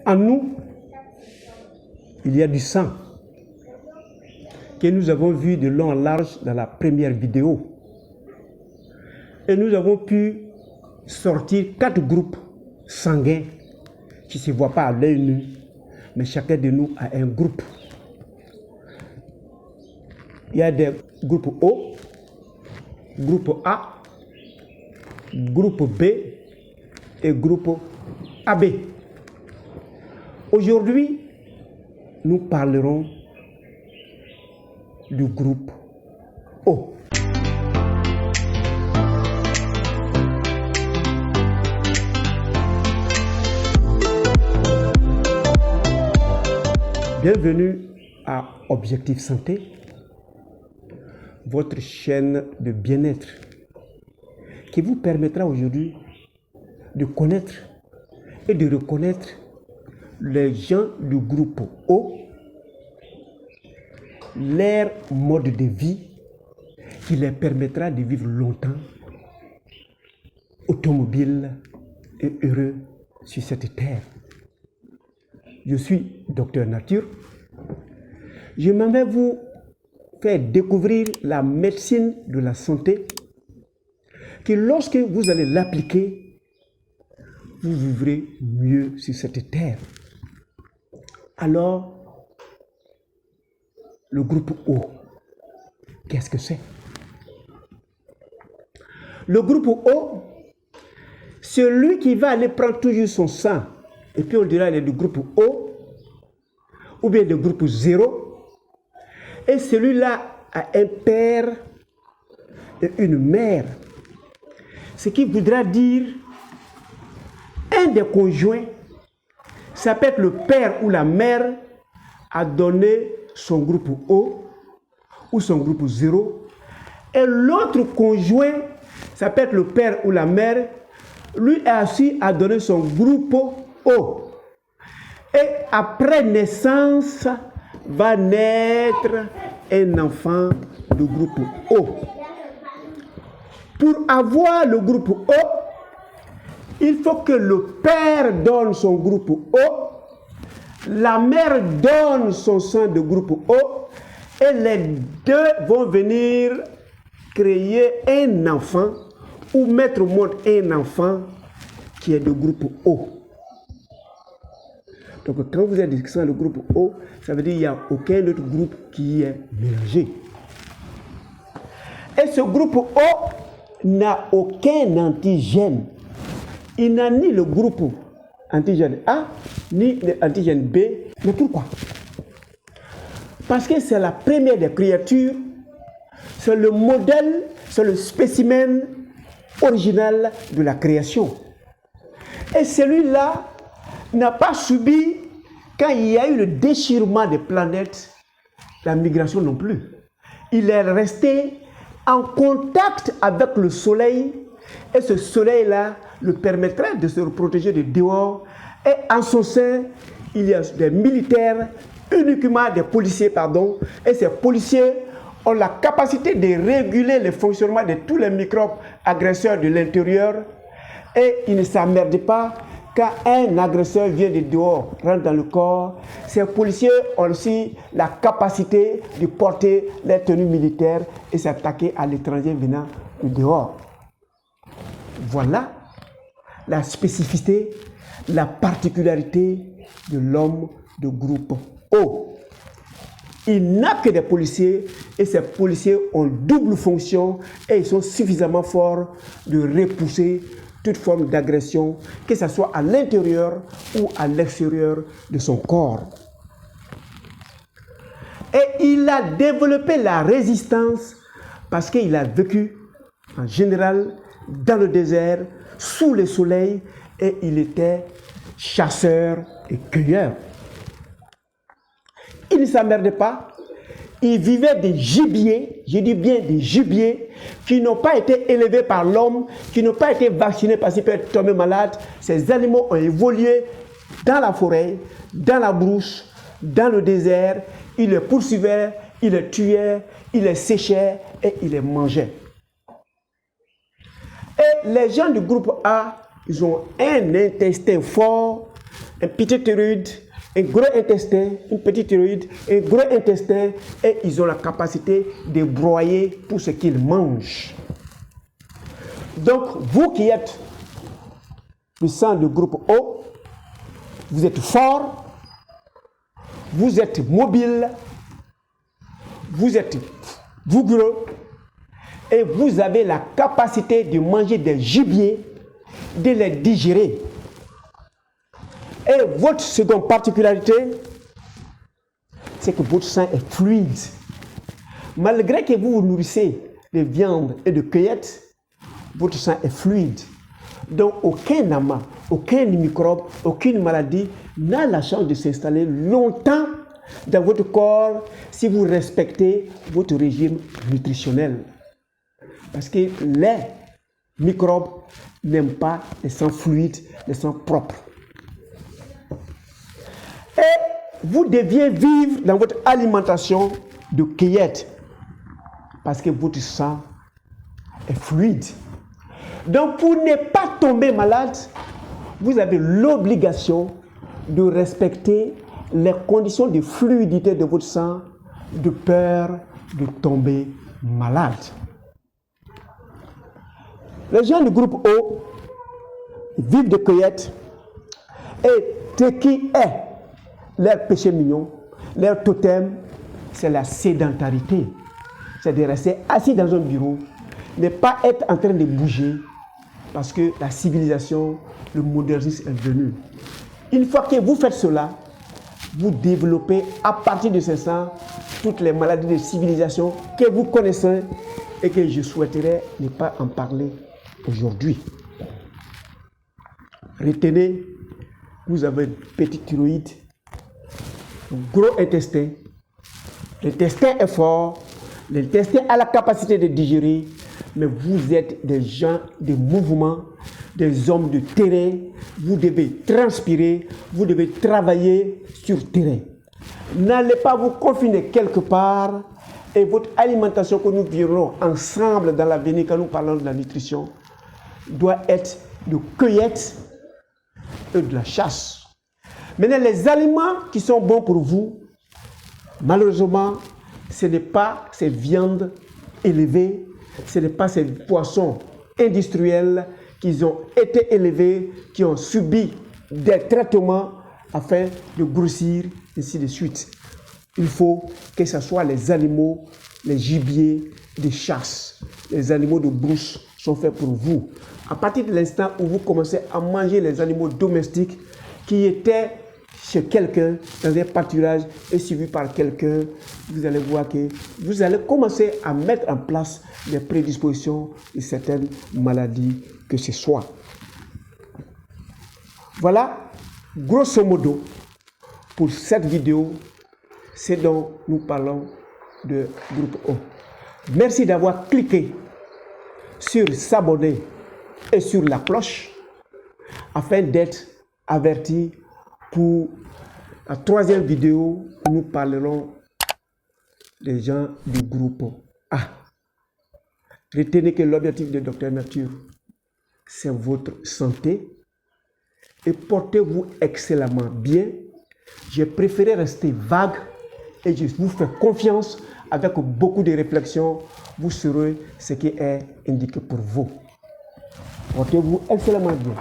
En nous, il y a du sang que nous avons vu de long en large dans la première vidéo. Et nous avons pu sortir 4 groupes sanguins qui ne se voient pas à l'œil nu, mais chacun de nous a un groupe. Il y a des groupes O, groupe A, groupe B et groupe AB. Aujourd'hui, nous parlerons du groupe O. Bienvenue à Objectif Santé, votre chaîne de bien-être qui vous permettra aujourd'hui de connaître et de reconnaître les gens du groupe O, leur mode de vie qui leur permettra de vivre longtemps, automobiles et heureux sur cette terre. Je suis Docteur Nature. Je m'en vais vous faire découvrir la médecine de la santé que lorsque vous allez l'appliquer, vous vivrez mieux sur cette terre. Alors, le groupe O, qu'est-ce que c'est? Le groupe O, celui qui va aller prendre toujours son sang, et puis on dira qu'il est du groupe O, ou bien du groupe 0, et celui-là a un père et une mère. Ce qui voudra dire un des conjoints, ça peut être le père ou la mère, a donné son groupe O ou son groupe 0, et l'autre conjoint, ça peut être le père ou la mère, lui aussi a donné son groupe O. Et après naissance, va naître un enfant du groupe O. Pour avoir le groupe O, il faut que le père donne son groupe O, la mère donne son sang de groupe O, et les deux vont venir créer un enfant ou mettre au monde un enfant qui est de groupe O. Donc quand vous êtes dans le groupe O, ça veut dire qu'il n'y a aucun autre groupe qui est mélangé. Et ce groupe O n'a aucun antigène. Il n'a ni le groupe antigène A, ni l'antigène B. Mais pourquoi? Parce que c'est la première des créatures, c'est le modèle, c'est le spécimen original de la création. Et celui-là n'a pas subi, quand il y a eu le déchirement des planètes, la migration non plus. Il est resté en contact avec le soleil, et ce soleil-là le permettrait de se protéger de dehors. Et en son sein, il y a des militaires, uniquement des policiers, pardon, et ces policiers ont la capacité de réguler le fonctionnement de tous les microbes agresseurs de l'intérieur, et ils ne s'emmerdent pas. Quand un agresseur vient de dehors, rentre dans le corps, ces policiers ont aussi la capacité de porter les tenues militaires et s'attaquer à l'étranger venant de dehors. Voilà la spécificité, la particularité de l'homme de groupe O. Il n'a que des policiers et ces policiers ont double fonction et ils sont suffisamment forts de repousser toute forme d'agression, que ce soit à l'intérieur ou à l'extérieur de son corps. Et il a développé la résistance parce qu'il a vécu en général dans le désert, sous le soleil, et il était chasseur et cueilleur. Il ne s'emmerdait pas. Il vivait des gibiers, je dis bien des gibiers, qui n'ont pas été élevés par l'homme, qui n'ont pas été vaccinés parce qu'ils peuvent tomber malades. Ces animaux ont évolué dans la forêt, dans la brousse, dans le désert. Il les poursuivait, il les tuait, il les séchait et il les mangeait. Et les gens du groupe A, ils ont un intestin fort un petit thyroïde, un gros intestin, une petite thyroïde, un gros intestin, et ils ont la capacité de broyer tout ce qu'ils mangent. Donc, vous qui êtes du sang du groupe O, vous êtes fort, vous êtes mobile, vous êtes vigoureux, et vous avez la capacité de manger des gibiers, de les digérer. Et votre seconde particularité, c'est que votre sang est fluide. Malgré que vous vous nourrissez de viande et de cueillettes, votre sang est fluide. Donc aucun amas, aucun microbe, aucune maladie n'a la chance de s'installer longtemps dans votre corps si vous respectez votre régime nutritionnel. Parce que les microbes n'aiment pas les sangs fluides, les sangs propres. Et vous deviez vivre dans votre alimentation de cueillette parce que votre sang est fluide. Donc, pour ne pas tomber malade, vous avez l'obligation de respecter les conditions de fluidité de votre sang de peur de tomber malade. Les gens du groupe O vivent de cueillette et ce qui est leur péché mignon, leur totem, c'est la sédentarité. C'est de rester assis dans un bureau, ne pas être en train de bouger parce que la civilisation, le modernisme est venu. Une fois que vous faites cela, vous développez à partir de ce sang toutes les maladies de civilisation que vous connaissez et que je souhaiterais ne pas en parler aujourd'hui. Retenez, vous avez une petite thyroïde, un gros intestin. L'intestin est fort, l'intestin a la capacité de digérer, mais vous êtes des gens de mouvement, des hommes de terrain. Vous devez transpirer, vous devez travailler sur terrain. N'allez pas vous confiner quelque part et votre alimentation que nous verrons ensemble dans l'avenir quand nous parlons de la nutrition doit être de cueillette et de la chasse. Maintenant, les aliments qui sont bons pour vous, malheureusement, ce n'est pas ces viandes élevées, ce n'est pas ces poissons industriels qui ont été élevés, qui ont subi des traitements afin de grossir, ainsi de suite. Il faut que ce soit les animaux, les gibiers de chasse, les animaux de brousse sont faits pour vous. À partir de l'instant où vous commencez à manger les animaux domestiques qui étaient chez quelqu'un, dans un pâturage et suivi par quelqu'un, vous allez voir que vous allez commencer à mettre en place des prédispositions de certaines maladies que ce soit. Voilà, grosso modo, pour cette vidéo, c'est dont nous parlons de groupe O. Merci d'avoir cliqué sur s'abonner et sur la cloche afin d'être averti pour la troisième vidéo où nous parlerons des gens du groupe A. Retenez que l'objectif de Docteur Nature, c'est votre santé et portez-vous excellemment bien. J'ai préféré rester vague et je vous fais confiance avec beaucoup de réflexion. Vous saurez ce qui est indiqué pour vous. Portez-vous excellemment bien.